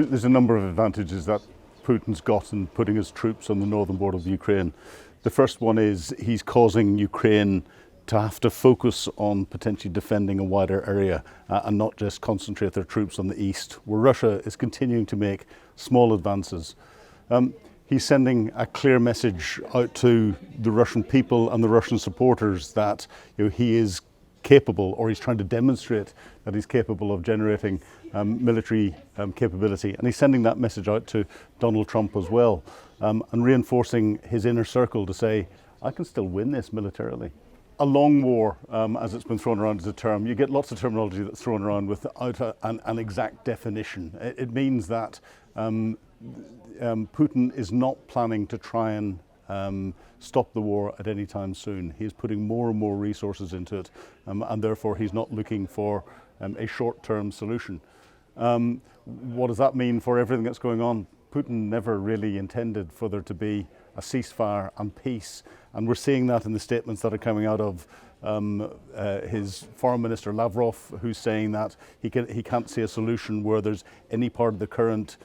There's a number of advantages that Putin's got in putting his troops on the northern border of Ukraine. The first one is he's causing Ukraine to have to focus on potentially defending a wider area and not just concentrate their troops on the east, where Russia is continuing to make small advances. He's sending a clear message out to the Russian people and the Russian supporters that he is capable, or he's trying to demonstrate that he's capable of generating military capability. And he's sending that message out to Donald Trump as well, and reinforcing his inner circle to say, I can still win this militarily. A long war, as it's been thrown around as a term, you get lots of terminology that's thrown around without an exact definition. It means that Putin is not planning to try and stop the war at any time soon. He is putting more and more resources into it, and therefore he's not looking for a short-term solution. What does that mean for everything that's going on? Putin never really intended for there to be a ceasefire and peace, and we're seeing that in the statements that are coming out of his foreign minister Lavrov, who's saying that he can't see a solution where there's any part of the current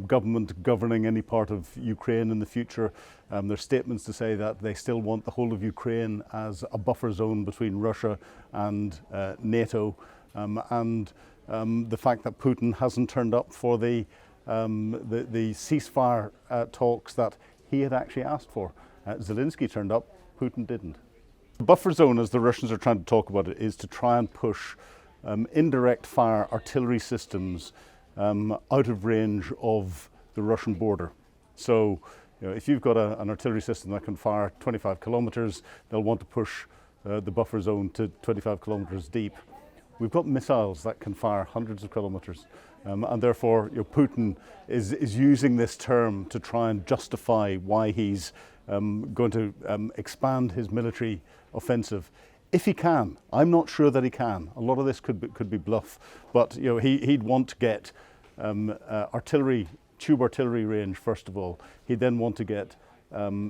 government governing any part of Ukraine in the future. There's statements to say that they still want the whole of Ukraine as a buffer zone between Russia and NATO, and the fact that Putin hasn't turned up for the ceasefire talks that he had actually asked for. Zelensky turned up, Putin didn't. The buffer zone, as the Russians are trying to talk about it, is to try and push indirect fire artillery systems out of range of the Russian border. So, if you've got an artillery system that can fire 25 kilometers, they'll want to push the buffer zone to 25 kilometers deep. We've got missiles that can fire hundreds of kilometers, and therefore Putin is using this term to try and justify why he's going to expand his military offensive. If he can, I'm not sure that he can. A lot of this could be bluff, but he'd want to get tube artillery range first of all. He'd then want to get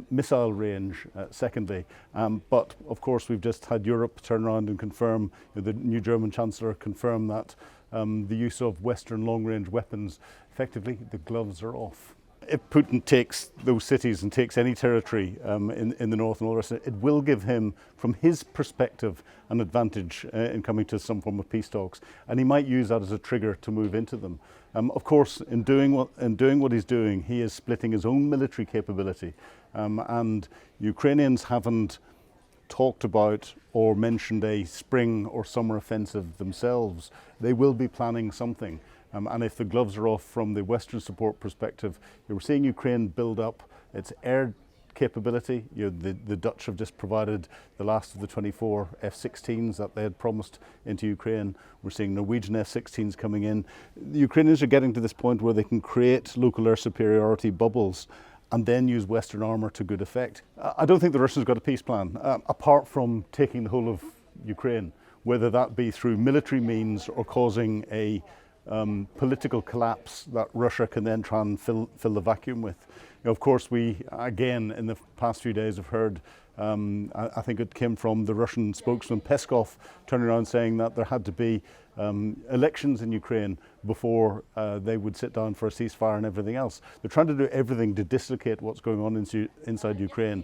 missile range secondly. But of course we've just had Europe turn around and confirm, the new German Chancellor confirmed that the use of Western long-range weapons, effectively the gloves are off. If Putin takes those cities and takes any territory in the north and all the rest of it, it will give him, from his perspective, an advantage in coming to some form of peace talks, and he might use that as a trigger to move into them. Of course, in doing what he's doing, he is splitting his own military capability, and Ukrainians haven't talked about or mentioned a spring or summer offensive themselves. They will be planning something. And if the gloves are off from the Western support perspective, we're seeing Ukraine build up its air capability. The Dutch have just provided the last of the 24 F-16s that they had promised into Ukraine. We're seeing Norwegian F-16s coming in. The Ukrainians are getting to this point where they can create local air superiority bubbles and then use Western armour to good effect. I don't think the Russians got a peace plan, apart from taking the whole of Ukraine, whether that be through military means or causing a political collapse that Russia can then try and fill the vacuum with. Of course, we again in the past few days have heard, I think it came from the Russian spokesman Peskov, turning around saying that there had to be elections in Ukraine before they would sit down for a ceasefire and everything else. They're trying to do everything to dislocate what's going on inside Ukraine,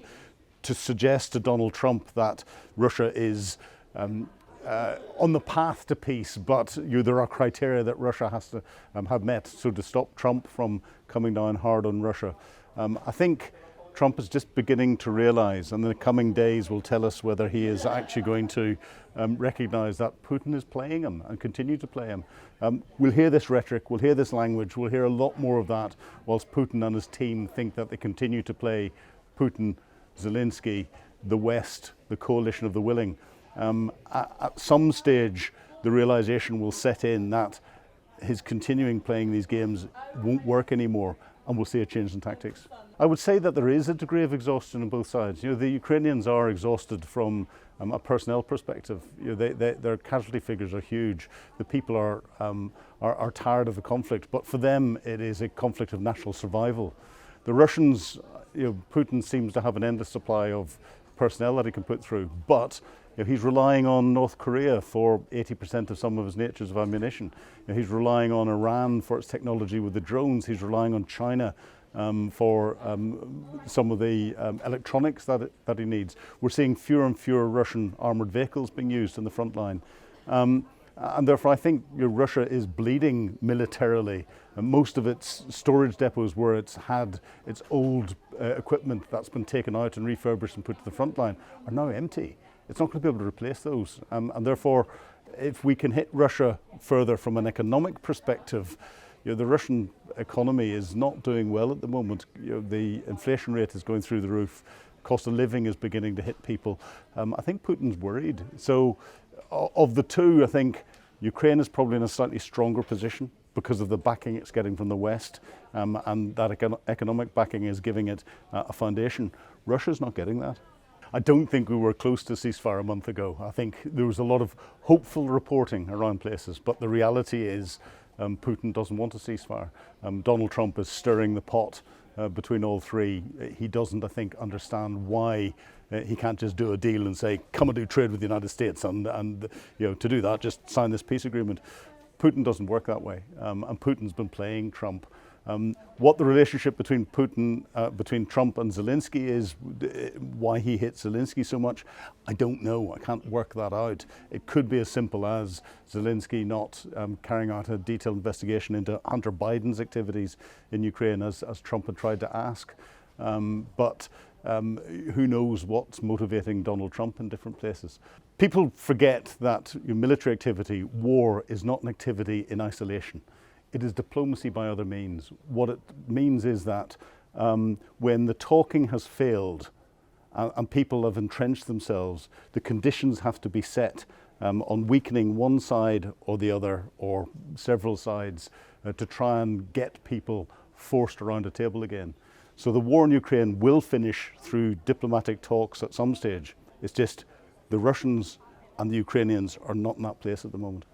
to suggest to Donald Trump that Russia is on the path to peace, but there are criteria that Russia has to have met. So to stop Trump from coming down hard on Russia, I think Trump is just beginning to realise, and the coming days will tell us whether he is actually going to recognise that Putin is playing him and continue to play him. We'll hear this rhetoric, we'll hear this language, we'll hear a lot more of that, whilst Putin and his team think that they continue to play Putin, Zelensky, the West, the coalition of the willing. At some stage, the realisation will set in that his continuing playing these games won't work anymore, and we'll see a change in tactics. I would say that there is a degree of exhaustion on both sides. The Ukrainians are exhausted from a personnel perspective. Their casualty figures are huge. The people are tired of the conflict, but for them it is a conflict of national survival. The Russians, Putin seems to have an endless supply of personnel that he can put through, but He's relying on North Korea for 80% of some of his natures of ammunition. He's relying on Iran for its technology with the drones. He's relying on China for some of the electronics that he needs. We're seeing fewer and fewer Russian armoured vehicles being used in the front line. And therefore I think Russia is bleeding militarily. Most of its storage depots where it's had its old equipment that's been taken out and refurbished and put to the front line are now empty. It's not going to be able to replace those. And therefore, if we can hit Russia further from an economic perspective, the Russian economy is not doing well at the moment. The inflation rate is going through the roof. Cost of living is beginning to hit people. I think Putin's worried. So of the two, I think Ukraine is probably in a slightly stronger position because of the backing it's getting from the West, and that economic backing is giving it a foundation. Russia's not getting that. I don't think we were close to ceasefire a month ago. I think there was a lot of hopeful reporting around places, but the reality is Putin doesn't want a ceasefire. Donald Trump is stirring the pot between all three. He doesn't, I think, understand why he can't just do a deal and say, come and do trade with the United States, and to do that, just sign this peace agreement. Putin doesn't work that way, and Putin's been playing Trump. What the relationship between Trump and Zelensky is, why he hates Zelensky so much, I don't know. I can't work that out. It could be as simple as Zelensky not carrying out a detailed investigation into Hunter Biden's activities in Ukraine as Trump had tried to ask. But who knows what's motivating Donald Trump in different places. People forget that military activity, war, is not an activity in isolation. It is diplomacy by other means. What it means is that when the talking has failed and people have entrenched themselves, the conditions have to be set on weakening one side or the other, or several sides, to try and get people forced around a table again. So the war in Ukraine will finish through diplomatic talks at some stage. It's just the Russians and the Ukrainians are not in that place at the moment.